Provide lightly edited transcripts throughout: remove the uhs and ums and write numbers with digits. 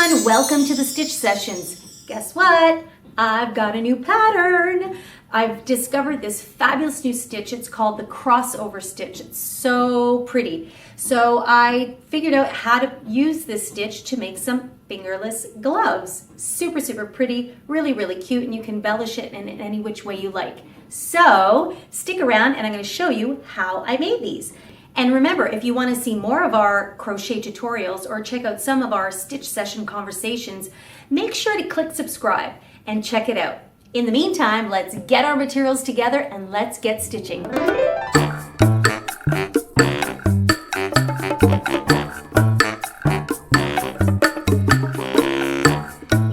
everyone, welcome to the Stitch Sessions. Guess what? I've got a new pattern. I've discovered this fabulous new stitch. It's called the CrossOver stitch. It's so pretty. So I figured out how to use this stitch to make some fingerless gloves. Super, super pretty, really, really cute, and you can embellish it in any which way you like. So stick around and I'm going to show you how I made these. And remember, if you want to see more of our crochet tutorials or check out some of our stitch session conversations, make sure to click subscribe and check it out. In the meantime, let's get our materials together and let's get stitching.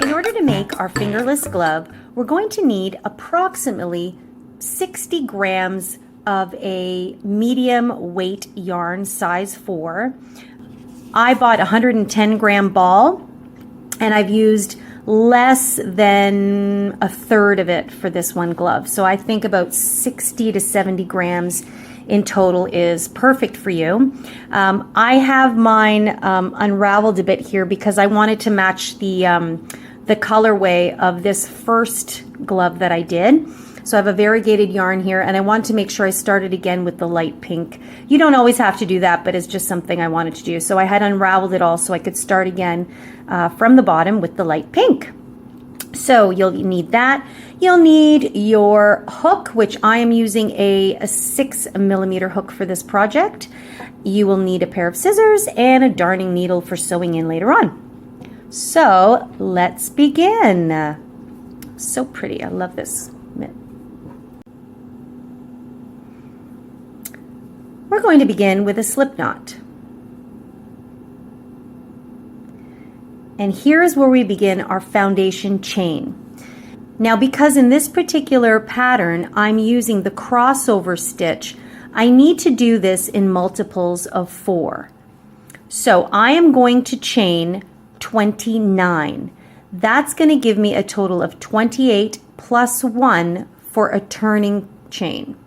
In order to make our fingerless glove, we're going to need approximately 60 grams of a medium weight yarn, size 4. I bought a 110 gram ball and I've used less than a third of it for this one glove. So I think about 60 to 70 grams in total is perfect for you. I have mine unraveled a bit here because I wanted to match the colorway of this first glove that I did. So I have a variegated yarn here and I want to make sure I started again with the light pink. You don't always have to do that, but it's just something I wanted to do. So I had unraveled it all so I could start again from the bottom with the light pink. So you'll need that. You'll need your hook, which I am using a 6mm hook for this project. You will need a pair of scissors and a darning needle for sewing in later on. So let's begin. So pretty, I love this mitt. We're going to begin with a slip knot. And here's where we begin our foundation chain. Now, because in this particular pattern I'm using the crossover stitch, I need to do this in multiples of 4. So I am going to chain 29. That's going to give me a total of 28 plus 1 for a turning chain.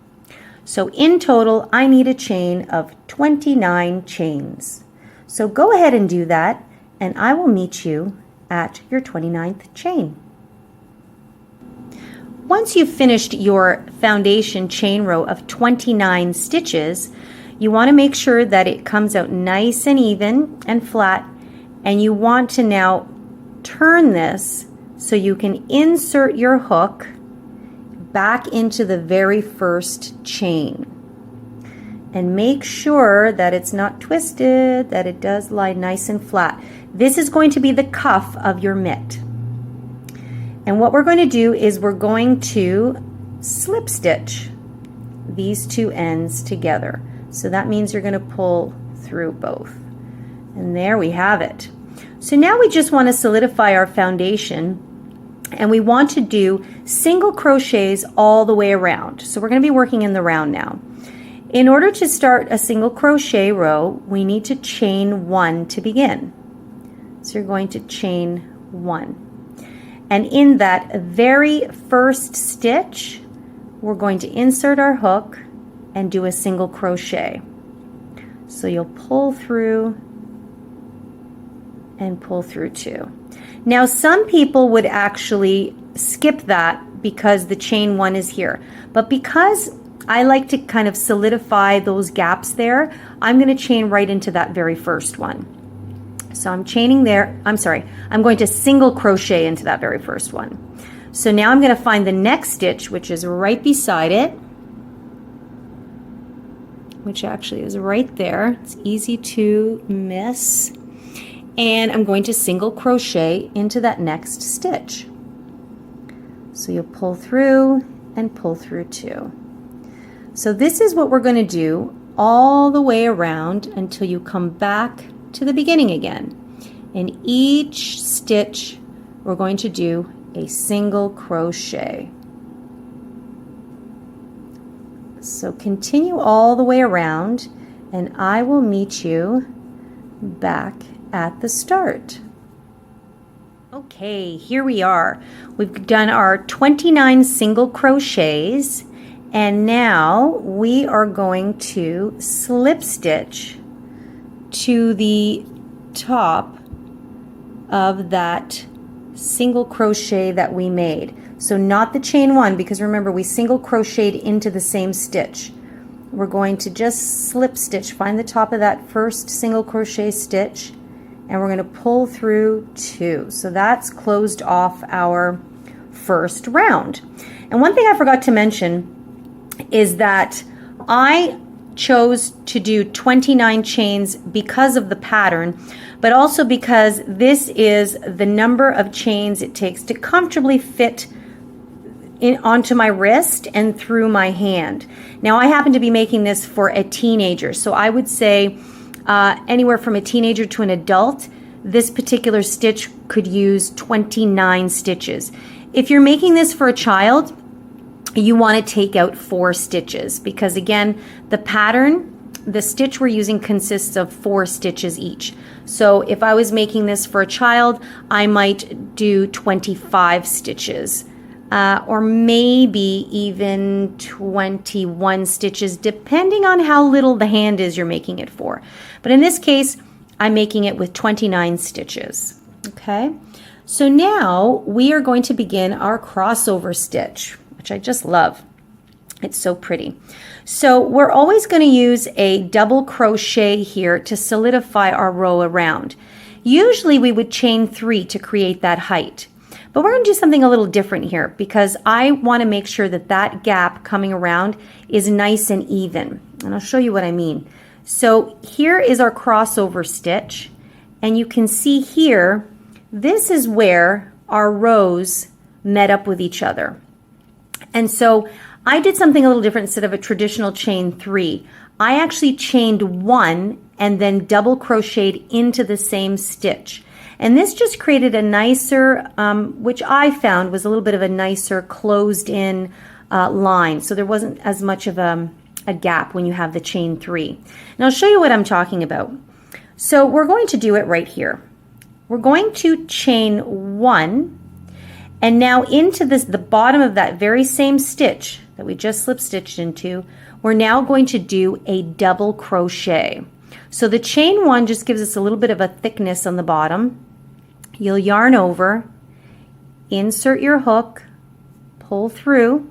So in total, I need a chain of 29 chains. So go ahead and do that, and I will meet you at your 29th chain. Once you've finished your foundation chain row of 29 stitches, you want to make sure that it comes out nice and even and flat, and you want to now turn this so you can insert your hook back into the very first chain. And make sure that it's not twisted, that it does lie nice and flat. This is going to be the cuff of your mitt. And what we're going to do is we're going to slip stitch these two ends together. So that means you're going to pull through both. And there we have it. So now we just want to solidify our foundation, and we want to do single crochets all the way around. So we're going to be working in the round now. In order to start a single crochet row, we need to chain 1 to begin. So you're going to chain 1. And in that very first stitch, we're going to insert our hook and do a single crochet. So you'll pull through and pull through 2. Now some people would actually skip that because the chain 1 is here, but because I like to kind of solidify those gaps there, I'm going to chain right into that very first one. So I'm chaining there, I'm going to single crochet into that very first one. So now I'm going to find the next stitch, which is right beside it, which actually is right there. It's easy to miss. And I'm going to single crochet into that next stitch. So you'll pull through and pull through 2. So this is what we're going to do all the way around until you come back to the beginning again. In each stitch, we're going to do a single crochet. So continue all the way around, and I will meet you back at the start. Okay, here we are. We've done our 29 single crochets, and now we are going to slip stitch to the top of that single crochet that we made. So not the chain one, because remember we single crocheted into the same stitch. We're going to just slip stitch, find the top of that first single crochet stitch, and we're going to pull through 2. So that's closed off our first round. And one thing I forgot to mention is that I chose to do 29 chains because of the pattern, but also because this is the number of chains it takes to comfortably fit onto my wrist and through my hand. Now I happen to be making this for a teenager, so I would say anywhere from a teenager to an adult, this particular stitch could use 29 stitches. If you're making this for a child, you want to take out 4 stitches, because again, the pattern, the stitch we're using consists of 4 stitches each. So if I was making this for a child, I might do 25 stitches. Or maybe even 21 stitches, depending on how little the hand is you're making it for. But in this case, I'm making it with 29 stitches. Okay, so now we are going to begin our crossover stitch, which I just love. It's so pretty. So we're always going to use a double crochet here to solidify our row around. Usually we would chain 3 to create that height. But we're going to do something a little different here, because I want to make sure that that gap coming around is nice and even. And I'll show you what I mean. So here is our crossover stitch, and you can see here, this is where our rows met up with each other. And so I did something a little different. Instead of a traditional chain 3, I actually chained 1 and then double crocheted into the same stitch. And this just created a nicer, which I found was a little bit of a nicer closed in line. So there wasn't as much of a gap when you have the chain 3. And I'll show you what I'm talking about. So we're going to do it right here. We're going to chain 1, and now into the bottom of that very same stitch that we just slip stitched into, we're now going to do a double crochet. So the chain 1 just gives us a little bit of a thickness on the bottom. You'll yarn over, insert your hook, pull through,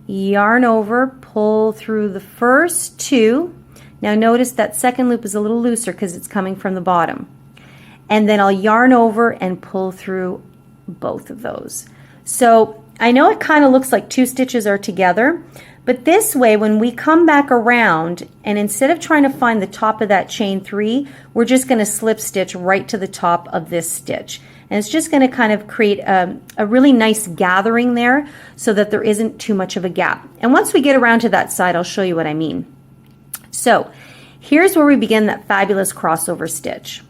yarn over, pull through the first 2. Now notice that second loop is a little looser because it's coming from the bottom. And then I'll yarn over and pull through both of those. So I know it kind of looks like 2 stitches are together, but this way when we come back around, and instead of trying to find the top of that chain 3, we're just going to slip stitch right to the top of this stitch. And it's just going to kind of create a really nice gathering there so that there isn't too much of a gap. And once we get around to that side, I'll show you what I mean. So here's where we begin that fabulous crossover stitch.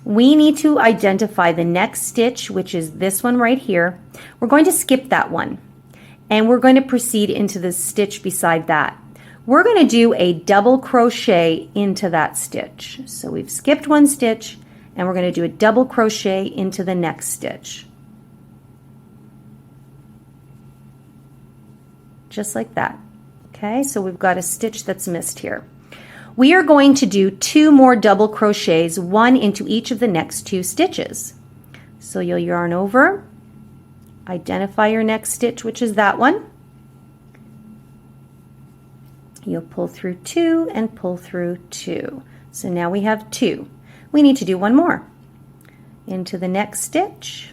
We need to identify the next stitch, which is this one right here. We're going to skip that one, and we're going to proceed into the stitch beside that. We're going to do a double crochet into that stitch. So we've skipped 1 stitch, and we're going to do a double crochet into the next stitch. Just like that. Okay, so we've got a stitch that's missed here. We are going to do 2 more double crochets, 1 into each of the next 2 stitches. So you'll yarn over, identify your next stitch, which is that one. You'll pull through 2 and pull through 2. So now we have 2. We need to do 1 more. Into the next stitch,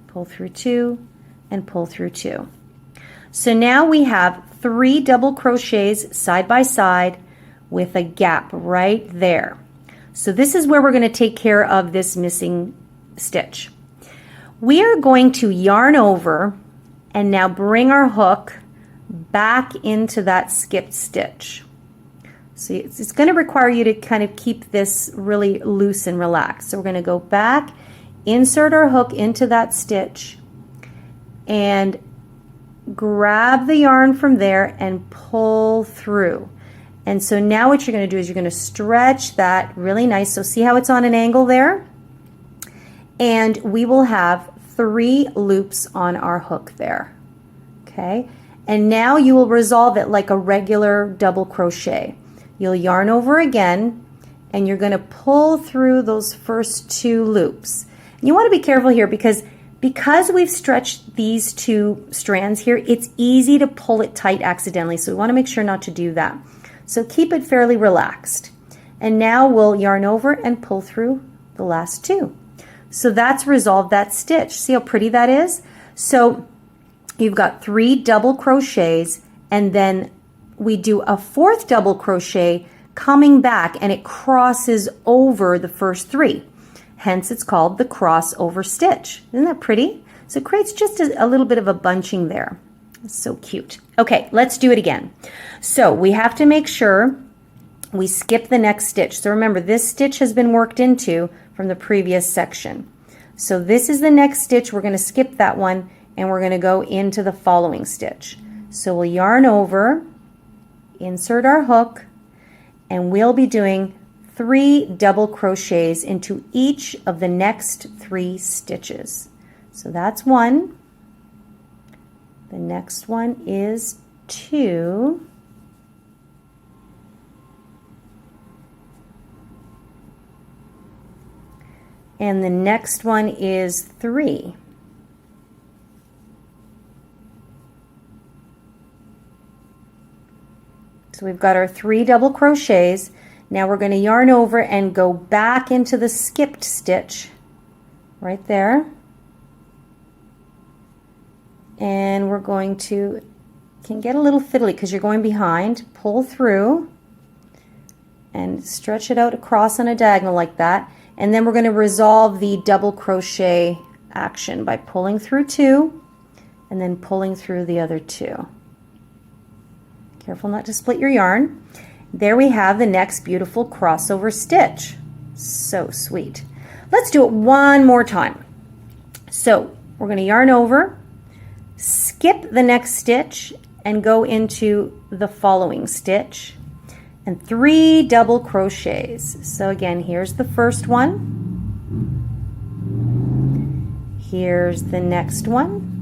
pull through 2 and pull through 2. So now we have 3 double crochets side by side with a gap right there. So this is where we're going to take care of this missing stitch. We are going to yarn over and now bring our hook back into that skipped stitch. So it's going to require you to kind of keep this really loose and relaxed. So we're going to go back, insert our hook into that stitch, and grab the yarn from there and pull through. And so now what you're going to do is you're going to stretch that really nice. So see how it's on an angle there? And we will have 3 loops on our hook there. Okay, and now you will resolve it like a regular double crochet. You'll yarn over again, and you're going to pull through those first 2 loops. And you want to be careful here because we've stretched these 2 strands here, it's easy to pull it tight accidentally, so we want to make sure not to do that. So keep it fairly relaxed. And now we'll yarn over and pull through the last 2. So that's resolved that stitch. See how pretty that is? So you've got 3 double crochets, and then we do a 4th double crochet coming back, and it crosses over the first 3. Hence it's called the crossover stitch. Isn't that pretty? So it creates just a little bit of a bunching there. It's so cute. Okay, let's do it again. So we have to make sure we skip the next stitch. So remember, this stitch has been worked into from the previous section. So this is the next stitch. We're going to skip that one, and we're going to go into the following stitch. So we'll yarn over, insert our hook, and we'll be doing 3 double crochets into each of the next 3 stitches. So that's 1. The next one is 2. And the next one is 3. So we've got our 3 double crochets. Now we're going to yarn over and go back into the skipped stitch right there. And we're going to, can get a little fiddly because you're going behind, pull through and stretch it out across on a diagonal like that. And then we're going to resolve the double crochet action by pulling through 2 and then pulling through the other 2. Careful not to split your yarn. There we have the next beautiful crossover stitch. So sweet. Let's do it one more time. So we're going to yarn over, skip the next stitch, and go into the following stitch, and 3 double crochets. So again, here's the first one. Here's the next one.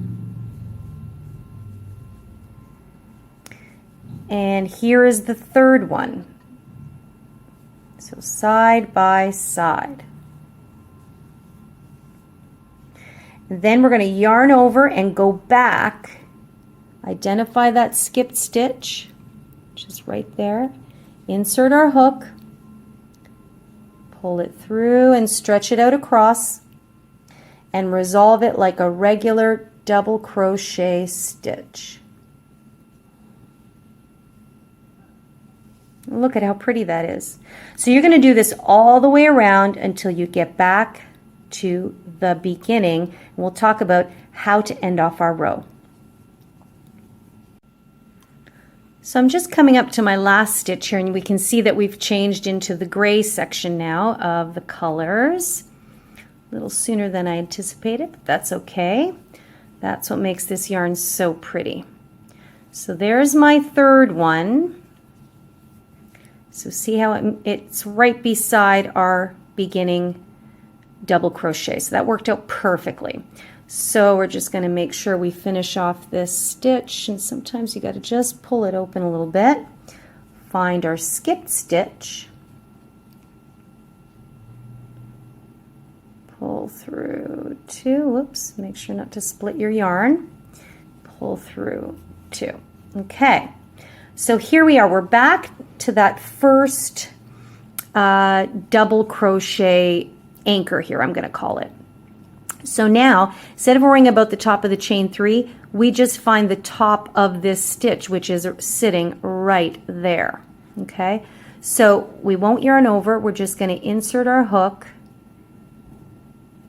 And here is the third one. So side by side. Then we're going to yarn over and go back, identify that skipped stitch, which is right there, insert our hook, pull it through and stretch it out across, and resolve it like a regular double crochet stitch. Look at how pretty that is. So you're going to do this all the way around until you get back to the beginning, and we'll talk about how to end off our row. So I'm just coming up to my last stitch here, and we can see that we've changed into the gray section now of the colors. A little sooner than I anticipated, but that's okay. That's what makes this yarn so pretty. So there's my third one. So see how it's right beside our beginning double crochet. So that worked out perfectly. So we're just going to make sure we finish off this stitch, and sometimes you got to just pull it open a little bit. Find our skipped stitch. Pull through 2. Whoops, make sure not to split your yarn. Pull through 2. Okay. So here we are, we're back to that first double crochet anchor here, I'm going to call it. So now, instead of worrying about the top of the chain 3, we just find the top of this stitch, which is sitting right there. Okay, so we won't yarn over, we're just going to insert our hook,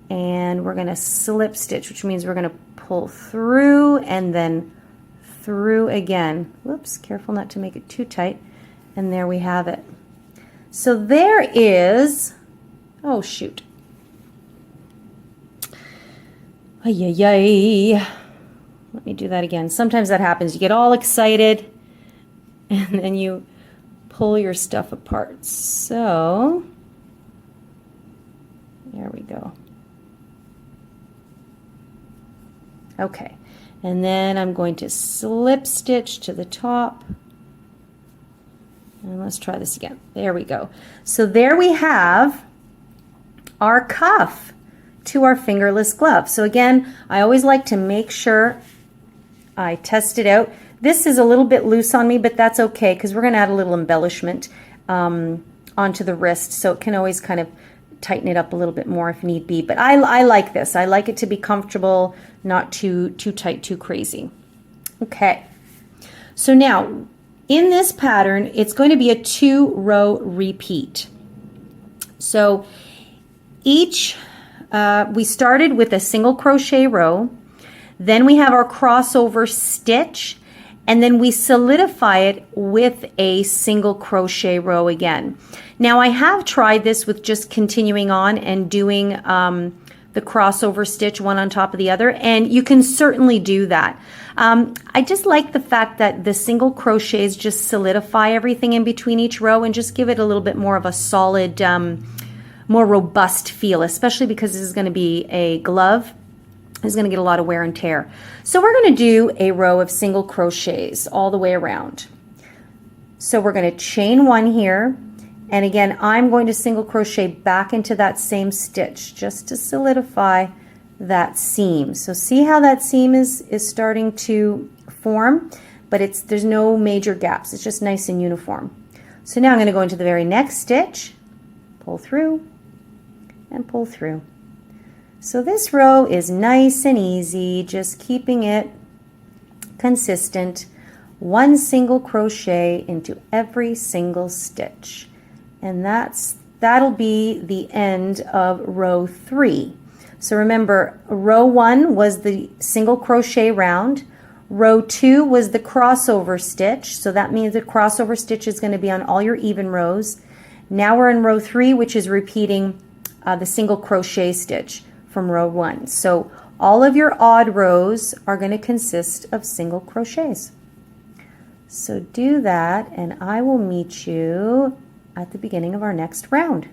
and we're going to slip stitch, which means we're going to pull through and then through again. Whoops, careful not to make it too tight. And there we have it. So there is, oh shoot. Ay, ay, ay. Let me do that again. Sometimes that happens. You get all excited and then you pull your stuff apart. So there we go. Okay. And then I'm going to slip stitch to the top And let's try this again. There we go. So there we have our cuff to our fingerless glove. So again, I always like to make sure I test it out. This is a little bit loose on me, but that's okay because we're going to add a little embellishment onto the wrist, so it can always kind of tighten it up a little bit more if need be. But I like this. I like it to be comfortable, not too tight, too crazy. Okay. So now in this pattern, it's going to be a 2-row repeat. So each we started with a single crochet row, then we have our crossover stitch, and then we solidify it with a single crochet row again. Now I have tried this with just continuing on and doing the crossover stitch one on top of the other, and you can certainly do that. I just like the fact that the single crochets just solidify everything in between each row and just give it a little bit more of a solid, more robust feel, especially because this is going to be a glove. It's going to get a lot of wear and tear. So we're going to do a row of single crochets all the way around. So we're going to chain 1 here, and again I'm going to single crochet back into that same stitch just to solidify that seam. So see how that seam is starting to form, but there's no major gaps. It's just nice and uniform. So now I'm going to go into the very next stitch, pull through and pull through. So this row is nice and easy, just keeping it consistent. 1 single crochet into every single stitch. And that'll be the end of row 3. So remember, row 1 was the single crochet round. Row 2 was the crossover stitch. So that means the crossover stitch is going to be on all your even rows. Now we're in row 3, which is repeating the single crochet stitch from row 1. So all of your odd rows are going to consist of single crochets. So do that, and I will meet you at the beginning of our next round.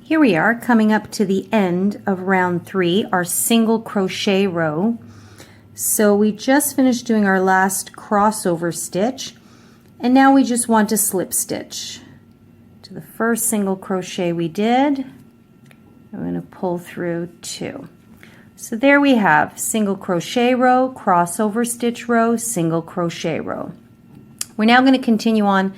Here we are coming up to the end of round 3, our single crochet row. So we just finished doing our last crossover stitch, and now we just want to slip stitch to the first single crochet we did. I'm going to pull through 2. So there we have single crochet row, crossover stitch row, single crochet row. We're now going to continue on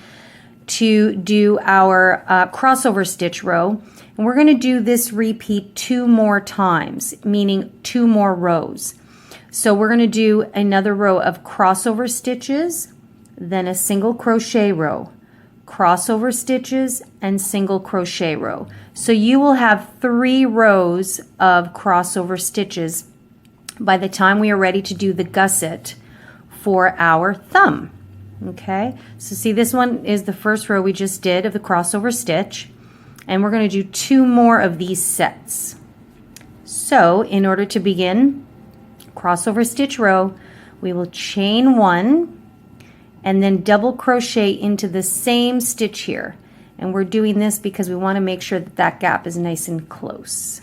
to do our crossover stitch row, and we're going to do this repeat 2 more times, meaning 2 more rows. So we're going to do another row of crossover stitches, then a single crochet row, crossover stitches, and single crochet row. So you will have 3 rows of crossover stitches by the time we are ready to do the gusset for our thumb. Okay, so see, this one is the first row we just did of the crossover stitch, and we're going to do 2 more of these sets. So in order to begin crossover stitch row, we will chain 1 and then double crochet into the same stitch here. And we're doing this because we want to make sure that that gap is nice and close.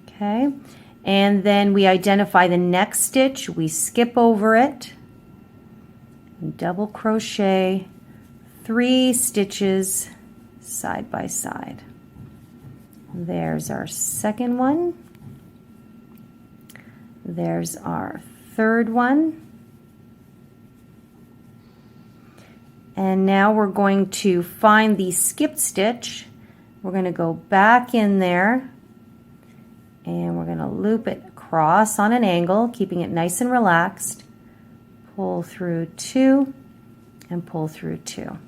Okay, and then we identify the next stitch, we skip over it, and double crochet 3 stitches side by side. There's our second one. There's our third one. And now we're going to find the skipped stitch. We're going to go back in there and we're going to loop it across on an angle, keeping it nice and relaxed. Pull through 2 and pull through 2.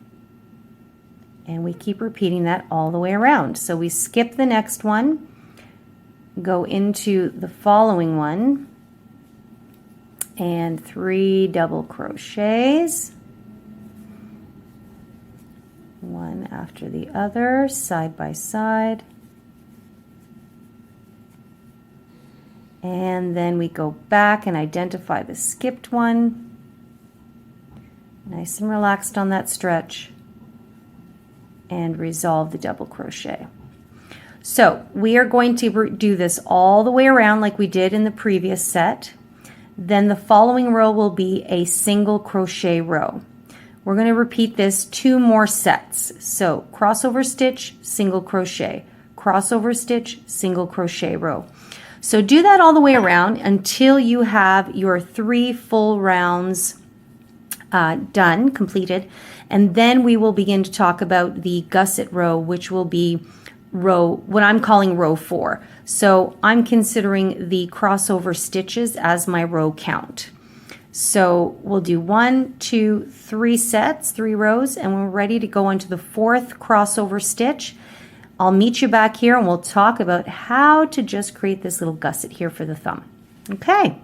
And we keep repeating that all the way around. So we skip the next one, go into the following one, and 3 double crochets. One after the other, side by side. And then we go back and identify the skipped one. Nice and relaxed on that stretch. And resolve the double crochet. So we are going to do this all the way around like we did in the previous set. then the following row will be a single crochet row. We're going to repeat this 2 more sets. So crossover stitch, single crochet, crossover stitch, single crochet row. So do that all the way around until you have your 3 full rounds done, completed, and then we will begin to talk about the gusset row, which will be what I'm calling row 4. So I'm considering the crossover stitches as my row count. So we'll do 1, 2, 3 sets, 3 rows, and we're ready to go into the 4th crossover stitch. I'll meet you back here and we'll talk about how to just create this little gusset here for the thumb. Okay.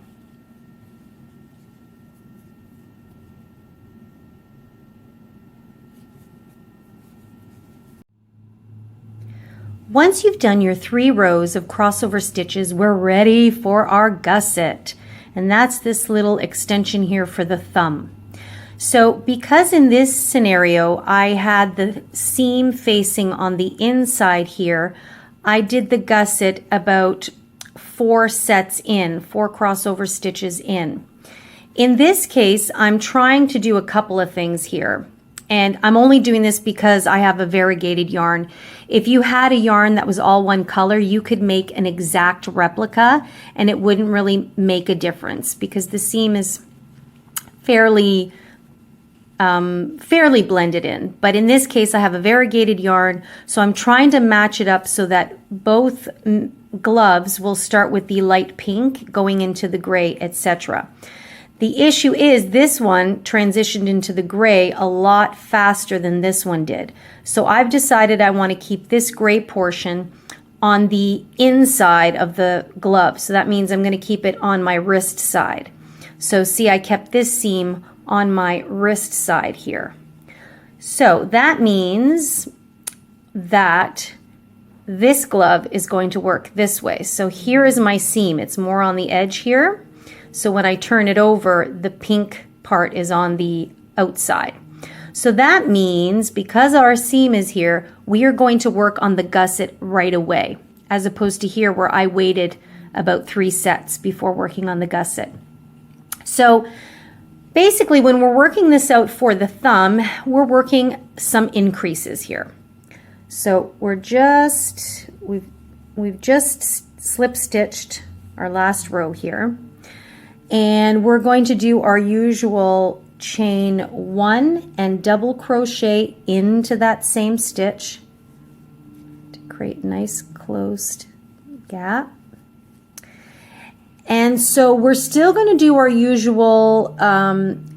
Once you've done your 3 rows of crossover stitches, we're ready for our gusset. And that's this little extension here for the thumb. So because in this scenario I had the seam facing on the inside here, I did the gusset about 4 sets in, 4 crossover stitches in. In this case, I'm trying to do a couple of things here. And I'm only doing this because I have a variegated yarn. If you had a yarn that was all one color, you could make an exact replica and it wouldn't really make a difference because the seam is fairly blended in. But in this case, I have a variegated yarn, so I'm trying to match it up so that both gloves will start with the light pink going into the gray, etc. The issue is this one transitioned into the gray a lot faster than this one did. So I've decided I want to keep this gray portion on the inside of the glove. So that means I'm going to keep it on my wrist side. So see, I kept this seam on my wrist side here. So that means that this glove is going to work this way. So here is my seam. It's more on the edge here. So when I turn it over, the pink part is on the outside. So that means because our seam is here, we are going to work on the gusset right away, as opposed to here where I waited about 3 sets before working on the gusset. So basically when we're working this out for the thumb, we're working some increases here. So we've just slip stitched our last row here. And we're going to do our usual chain 1 and double crochet into that same stitch to create a nice closed gap. And so we're still going to do our usual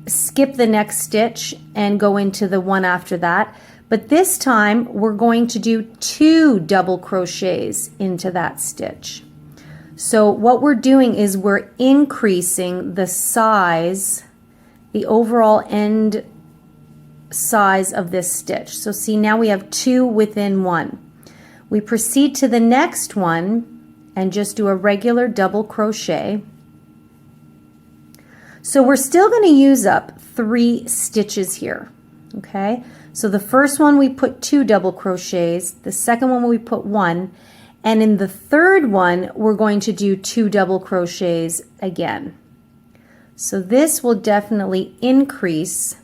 skip the next stitch and go into the one after that. But this time we're going to do 2 double crochets into that stitch. So what we're doing is we're increasing the size, the overall end size of this stitch. So see, now we have 2 within 1. We proceed to the next one and just do a regular double crochet. So we're still going to use up 3 stitches here. Okay, so the first one we put 2 double crochets, the second one we put 1, and in the third one, we're going to do 2 double crochets again. So this will definitely increase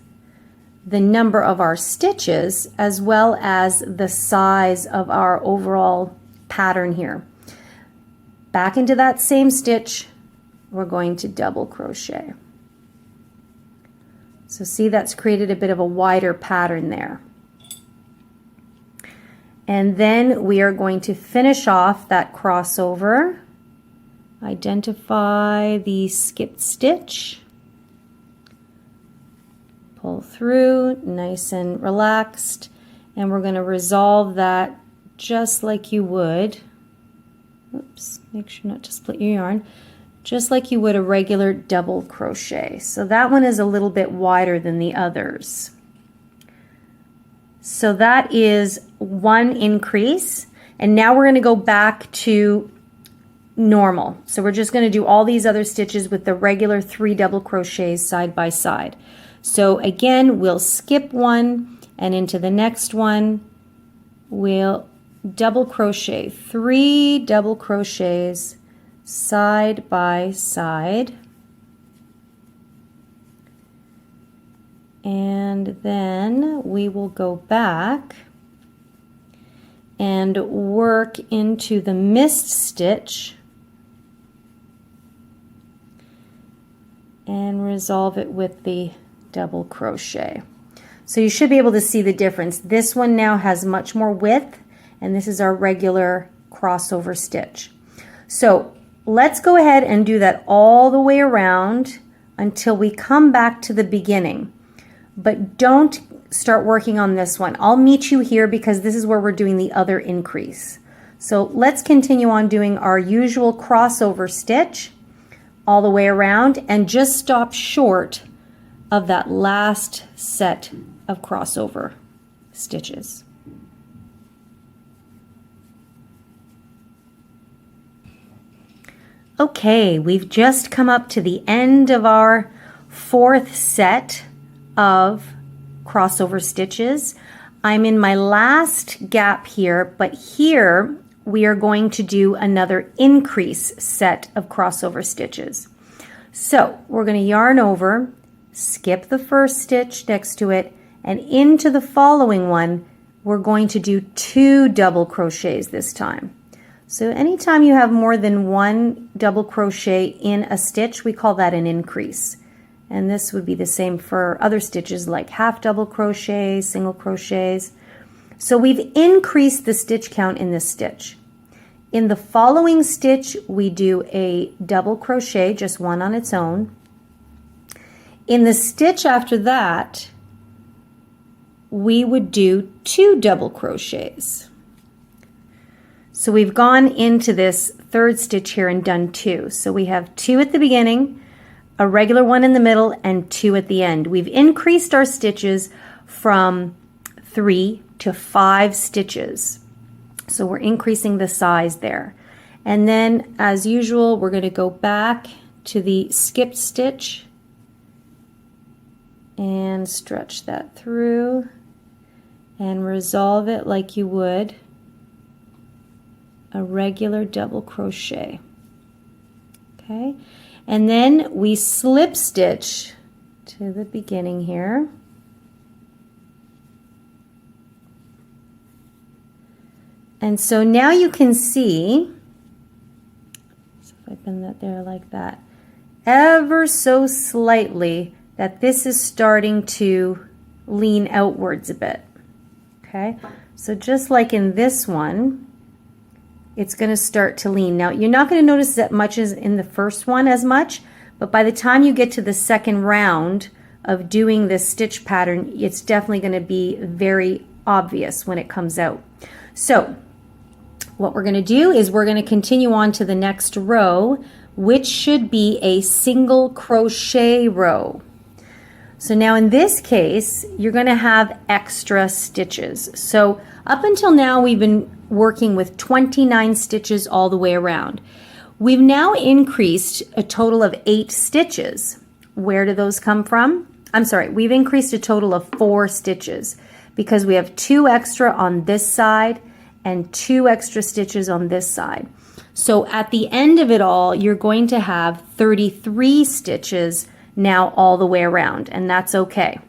the number of our stitches as well as the size of our overall pattern here. Back into that same stitch, we're going to double crochet. So see, that's created a bit of a wider pattern there. And then we are going to finish off that crossover. Identify the skipped stitch. Pull through, nice and relaxed. And we're going to resolve that just like you would. Oops, make sure not to split your yarn. Just like you would a regular double crochet. So that one is a little bit wider than the others. So that is 1 increase, and now we're going to go back to normal. So we're just going to do all these other stitches with the regular 3 double crochets side by side. So again, we'll skip 1 and into the next one we'll double crochet, 3 double crochets side by side. And then we will go back and work into the missed stitch and resolve it with the double crochet. So you should be able to see the difference. This one now has much more width, and this is our regular crossover stitch. So let's go ahead and do that all the way around until we come back to the beginning. But don't start working on this one. I'll meet you here because this is where we're doing the other increase. So let's continue on doing our usual crossover stitch all the way around and just stop short of that last set of crossover stitches. Okay, we've just come up to the end of our fourth set of crossover stitches. I'm in my last gap here, but here we are going to do another increase set of crossover stitches. So we're going to yarn over, skip the first stitch next to it, and into the following one we're going to do 2 double crochets this time. So anytime you have more than 1 double crochet in a stitch, we call that an increase. And this would be the same for other stitches like half double crochets, single crochets. So we've increased the stitch count in this stitch. In the following stitch, we do a double crochet, just one on its own. In the stitch after that, we would do 2 double crochets. So we've gone into this third stitch here and done 2. So we have 2 at the beginning, a regular one in the middle, and 2 at the end. We've increased our stitches from 3 to 5 stitches. So we're increasing the size there. And then, as usual, we're going to go back to the skipped stitch and stretch that through and resolve it like you would a regular double crochet. Okay, and then we slip stitch to the beginning here. And so now you can see, so if I bend that there like that, ever so slightly, that this is starting to lean outwards a bit. Okay, so just like in this one, it's going to start to lean. Now you're not going to notice that much as in the first one as much, but by the time you get to the second round of doing this stitch pattern, it's definitely going to be very obvious when it comes out. So what we're going to do is we're going to continue on to the next row, which should be a single crochet row. So now in this case, you're going to have extra stitches. So up until now, we've been working with 29 stitches all the way around. We've now increased a total of 8 stitches. Where do those come from? I'm sorry, we've increased a total of 4 stitches because we have 2 extra on this side and 2 extra stitches on this side. So at the end of it all, you're going to have 33 stitches now all the way around, and that's okay,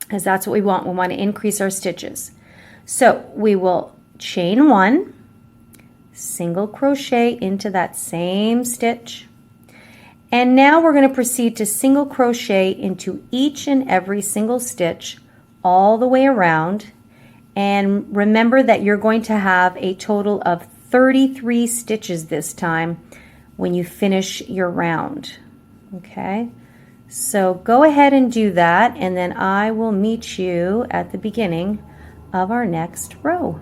because that's what we want. We want to increase our stitches. So we will chain 1, single crochet into that same stitch, and now we're going to proceed to single crochet into each and every single stitch all the way around. And remember that you're going to have a total of 33 stitches this time when you finish your round. Okay, so go ahead and do that, and then I will meet you at the beginning of our next row.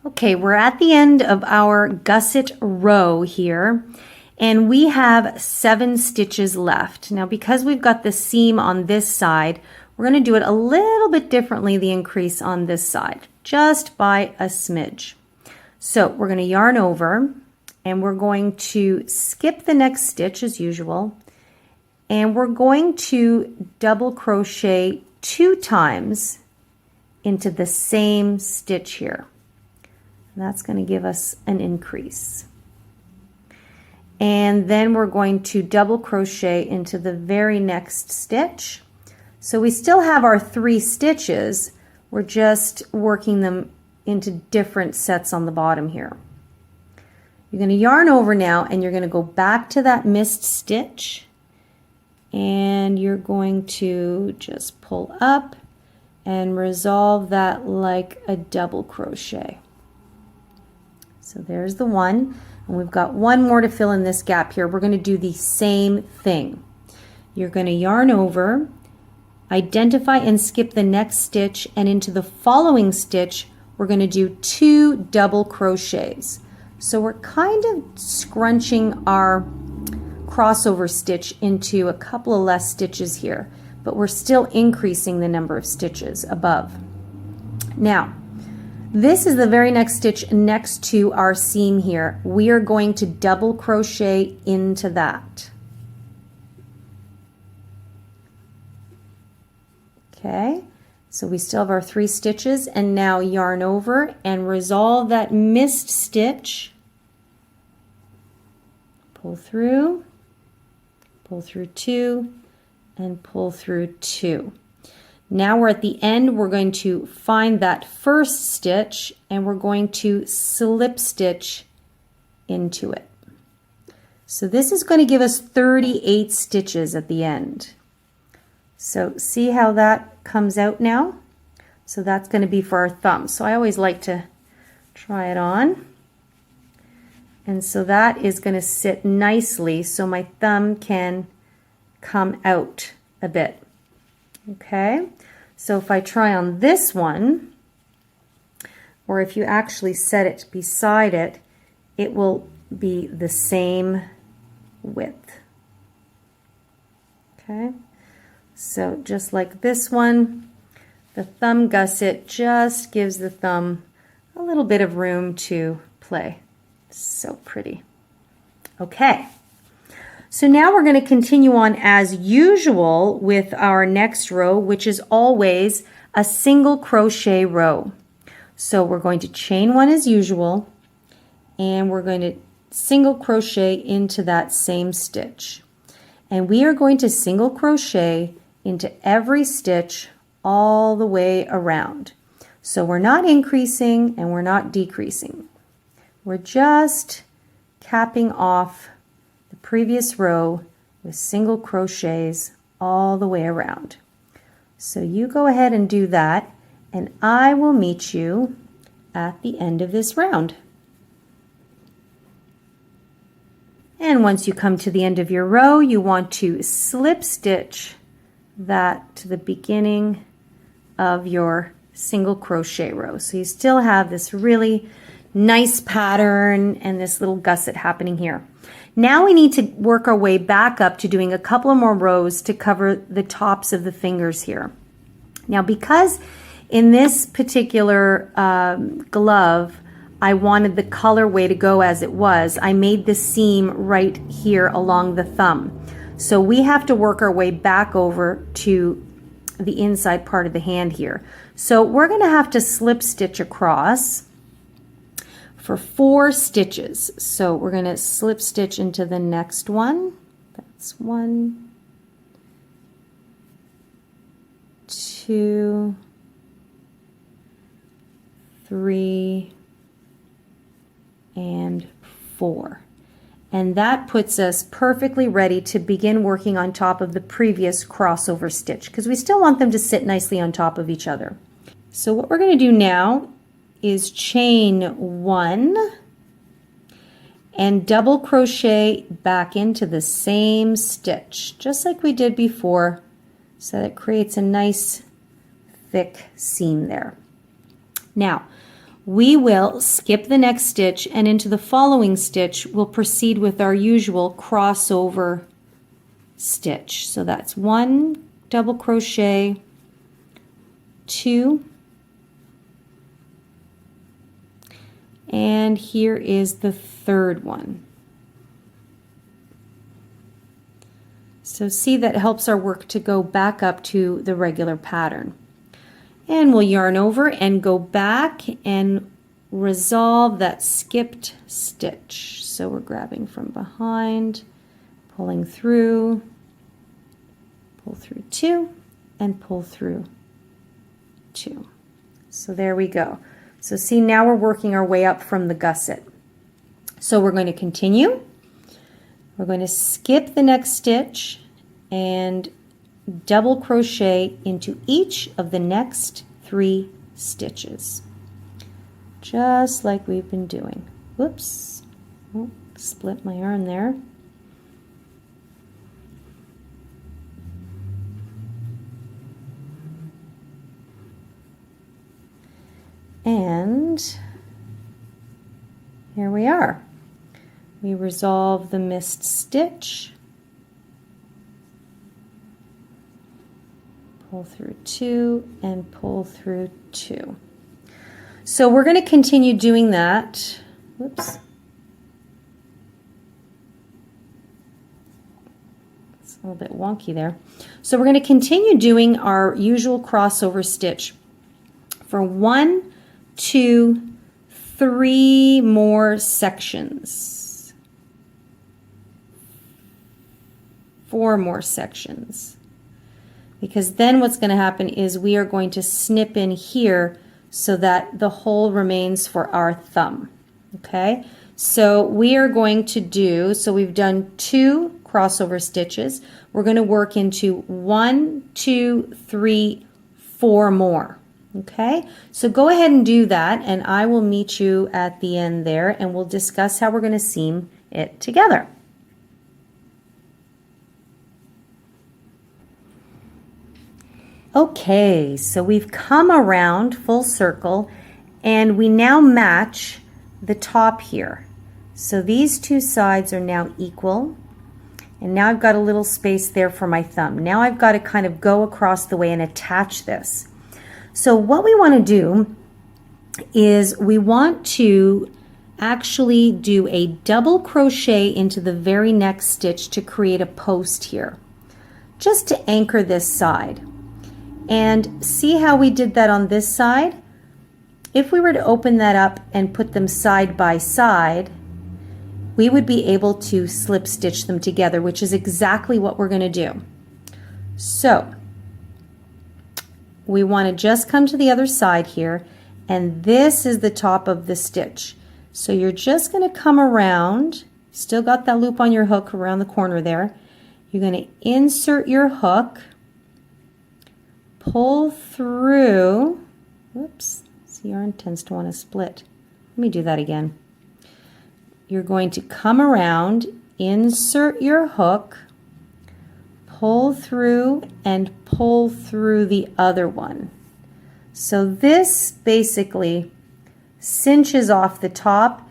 Okay, we're at the end of our gusset row here, and we have 7 stitches left. Now because we've got the seam on this side, we're going to do it a little bit differently, the increase on this side, just by a smidge. So we're going to yarn over, and we're going to skip the next stitch as usual, and we're going to double crochet 2 times into the same stitch here. And that's going to give us an increase. and then we're going to double crochet into the very next stitch. So we still have our 3 stitches, we're just working them into different sets on the bottom here. You're going to yarn over now, and you're going to go back to that missed stitch, and you're going to just pull up and resolve that like a double crochet. So there's the one, and we've got one more to fill in this gap here. We're going to do the same thing. You're going to yarn over, identify and skip the next stitch, and into the following stitch we're going to do 2 double crochets. So we're kind of scrunching our crossover stitch into a couple of less stitches here, but we're still increasing the number of stitches above. Now, this is the very next stitch next to our seam here. We are going to double crochet into that. Okay, so we still have our 3 stitches, and now yarn over and resolve that missed stitch. Pull through 2, and pull through 2. Now we're at the end. We're going to find that first stitch, and we're going to slip stitch into it. So this is going to give us 38 stitches at the end. So see how that comes out now? So that's going to be for our thumb. So I always like to try it on. And so that is going to sit nicely so my thumb can come out a bit. Okay, so if I try on this one, or if you actually set it beside it, it will be the same width. Okay, so just like this one, the thumb gusset just gives the thumb a little bit of room to play. So pretty. Okay, so now we're going to continue on as usual with our next row, which is always a single crochet row. So we're going to chain 1 as usual, and we're going to single crochet into that same stitch. And we are going to single crochet into every stitch all the way around. So we're not increasing and we're not decreasing. We're just capping off the previous row with single crochets all the way around. So you go ahead and do that, and I will meet you at the end of this round. And once you come to the end of your row, you want to slip stitch that to the beginning of your single crochet row. So you still have this really nice pattern and this little gusset happening here. Now we need to work our way back up to doing a couple of more rows to cover the tops of the fingers here. Now, because in this particular glove, I wanted the colorway to go as it was, I made the seam right here along the thumb. So we have to work our way back over to the inside part of the hand here. So we're going to have to slip stitch across for 4 stitches. So we're going to slip stitch into the next one. That's 1, 2, 3, and 4. And that puts us perfectly ready to begin working on top of the previous crossover stitch, because we still want them to sit nicely on top of each other. So what we're going to do now is chain 1 and double crochet back into the same stitch, just like we did before, so that it creates a nice thick seam there. Now we will skip the next stitch, and into the following stitch we'll proceed with our usual crossover stitch. So that's 1 double crochet, 2, and here is the 3rd one. So see, that helps our work to go back up to the regular pattern. And we'll yarn over and go back and resolve that skipped stitch. So we're grabbing from behind, pulling through, pull through 2, and pull through 2. So there we go. So see, now we're working our way up from the gusset. So we're going to continue. We're going to skip the next stitch and double crochet into each of the next 3 stitches, just like we've been doing. Whoops, oh, split my yarn there. And here we are. We resolve the missed stitch, pull through 2 and pull through 2. So we're going to continue doing that. Whoops. It's a little bit wonky there. So we're going to continue doing our usual crossover stitch for 1, 2, 3 more sections. 4 more sections. Because then what's going to happen is we are going to snip in here so that the hole remains for our thumb. Okay, so we are going to do, so we've done 2 crossover stitches. We're going to work into 1, 2, 3, 4 more. Okay, so go ahead and do that, and I will meet you at the end there, and we'll discuss how we're going to seam it together. Okay, so we've come around full circle, and we now match the top here. So these 2 sides are now equal, and now I've got a little space there for my thumb. Now I've got to kind of go across the way and attach this. So what we want to do is we want to actually do a double crochet into the very next stitch to create a post here, just to anchor this side. And see how we did that on this side? If we were to open that up and put them side by side, we would be able to slip stitch them together, which is exactly what we're going to do. So we want to just come to the other side here, and this is the top of the stitch. So you're just going to come around, still got that loop on your hook around the corner there. You're going to insert your hook, pull through, whoops, this yarn tends to want to split. Let me do that again. You're going to come around, insert your hook, pull through, and pull through the other one. So this basically cinches off the top.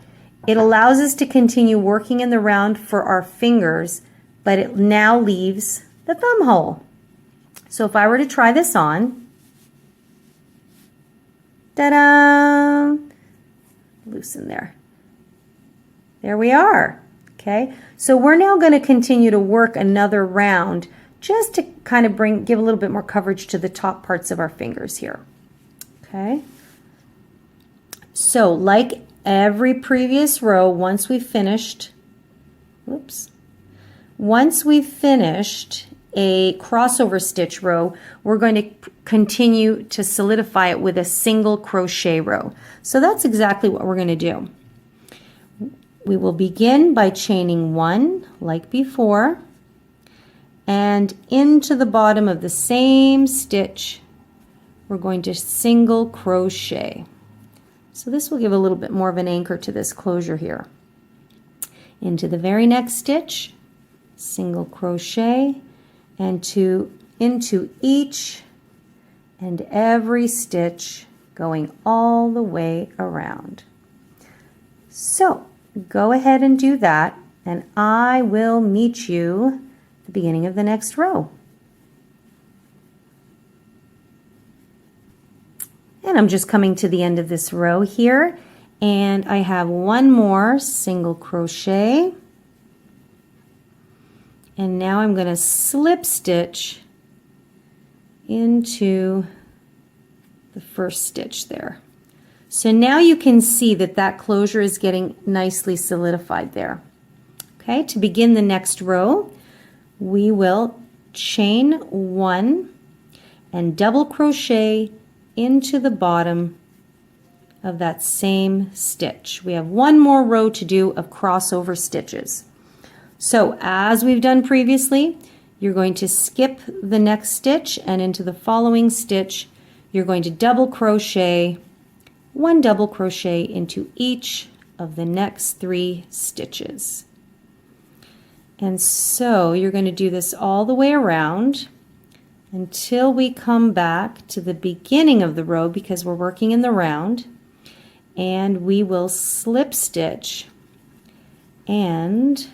It allows us to continue working in the round for our fingers, but it now leaves the thumb hole. So if I were to try this on, ta-da, loosen there. There we are. Okay, so we're now going to continue to work another round just to kind of give a little bit more coverage to the top parts of our fingers here. Okay, so like every previous row, once we've finished, once we've finished a crossover stitch row, we're going to continue to solidify it with a single crochet row. So that's exactly what we're going to do. We will begin by chaining 1 like before, and into the bottom of the same stitch we're going to single crochet. So this will give a little bit more of an anchor to this closure here. Into the very next stitch, single crochet, and into each and every stitch going all the way around. So go ahead and do that, and I will meet you at the beginning of the next row. And I'm just coming to the end of this row here, and I have 1 more single crochet, and now I'm going to slip stitch into the first stitch there. So now you can see that that closure is getting nicely solidified there. Okay, to begin the next row, we will chain 1 and double crochet into the bottom of that same stitch. We have one more row to do of crossover stitches. So as we've done previously, you're going to skip the next stitch, and into the following stitch you're going to double crochet, 1 double crochet into each of the next 3 stitches. And so you're going to do this all the way around until we come back to the beginning of the row, because we're working in the round, and we will slip stitch and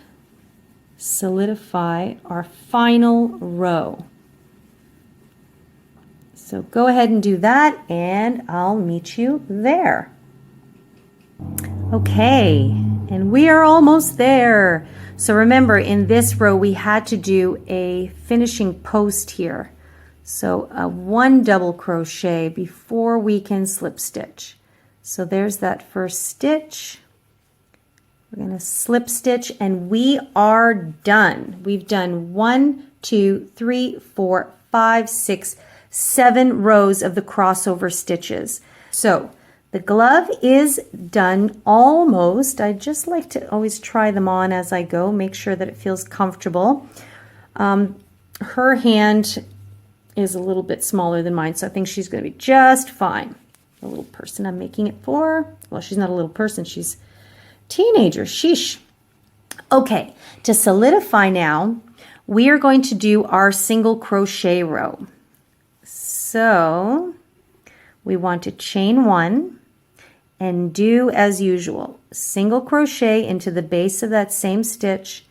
solidify our final row. So go ahead and do that, and I'll meet you there. Okay, and we are almost there. So remember, in this row we had to do a finishing post here. So a 1 double crochet before we can slip stitch. So there's that first stitch. We're going to slip stitch, and we are done. We've done 1, 2, 3, 4, 5, 6, 7 rows of the crossover stitches. So the glove is done almost. I just like to always try them on as I go, make sure that it feels comfortable. Her hand is a little bit smaller than mine, so I think she's going to be just fine. The little person I'm making it for. Well, she's not a little person, she's a teenager. Sheesh. Okay, to solidify now, we are going to do our single crochet row. So we want to chain 1 and do as usual, single crochet into the base of that same stitch,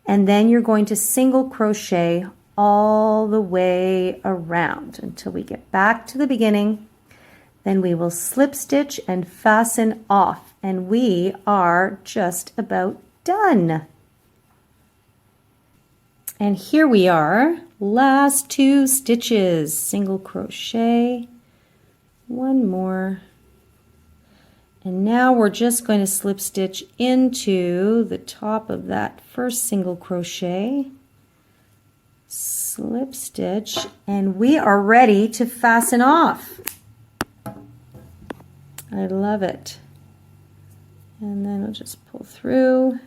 and then you're going to single crochet all the way around until we get back to the beginning. Then we will slip stitch and fasten off, and we are just about done. And here we are, last 2 stitches, single crochet, 1 more, and now we're just going to slip stitch into the top of that first single crochet, slip stitch, and we are ready to fasten off. I love it. And then we'll just pull through,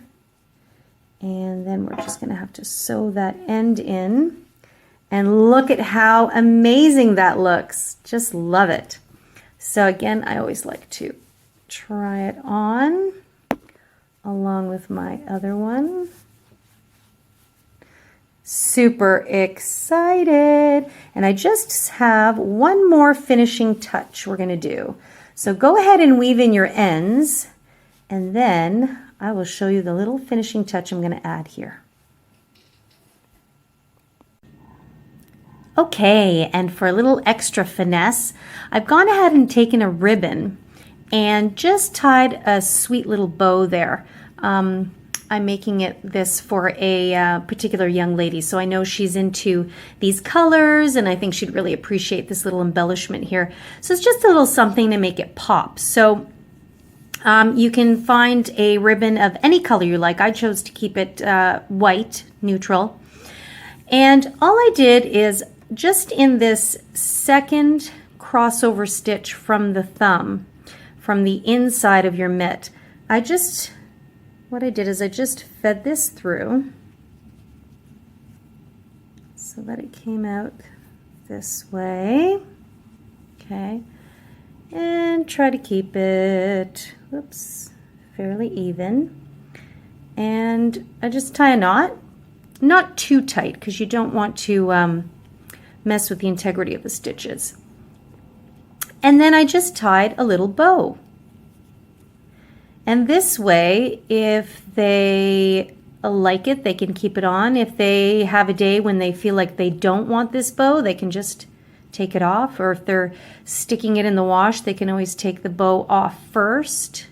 and then we're just going to have to sew that end in, and look at how amazing that looks. Just love it. So again, I always like to try it on along with my other one. Super excited. And I just have one more finishing touch we're going to do. So go ahead and weave in your ends, and then I will show you the little finishing touch I'm going to add here. Okay, and for a little extra finesse, I've gone ahead and taken a ribbon and just tied a sweet little bow there. I'm making this for a particular young lady, so I know she's into these colors, and I think she'd really appreciate this little embellishment here. So it's just a little something to make it pop. So you can find a ribbon of any color you like. I chose to keep it white, neutral. And all I did is just in this second crossover stitch from the thumb, from the inside of your mitt, what I did is I just fed this through so that it came out this way. Okay, and try to keep it, whoops, fairly even. And I just tie a knot, not too tight because you don't want to mess with the integrity of the stitches. And then I just tied a little bow. And this way, if they like it, they can keep it on. If they have a day when they feel like they don't want this bow, they can just take it off. Or if they're sticking it in the wash, they can always take the bow off first.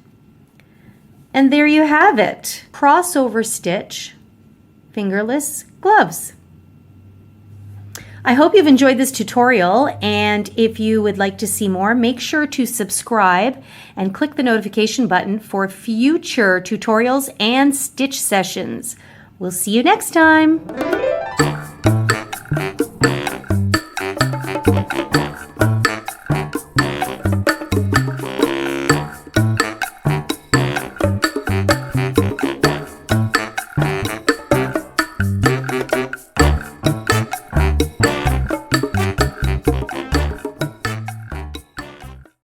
And there you have it. Crossover stitch, fingerless gloves. I hope you've enjoyed this tutorial, and if you would like to see more, make sure to subscribe and click the notification button for future tutorials and stitch sessions. We'll see you next time.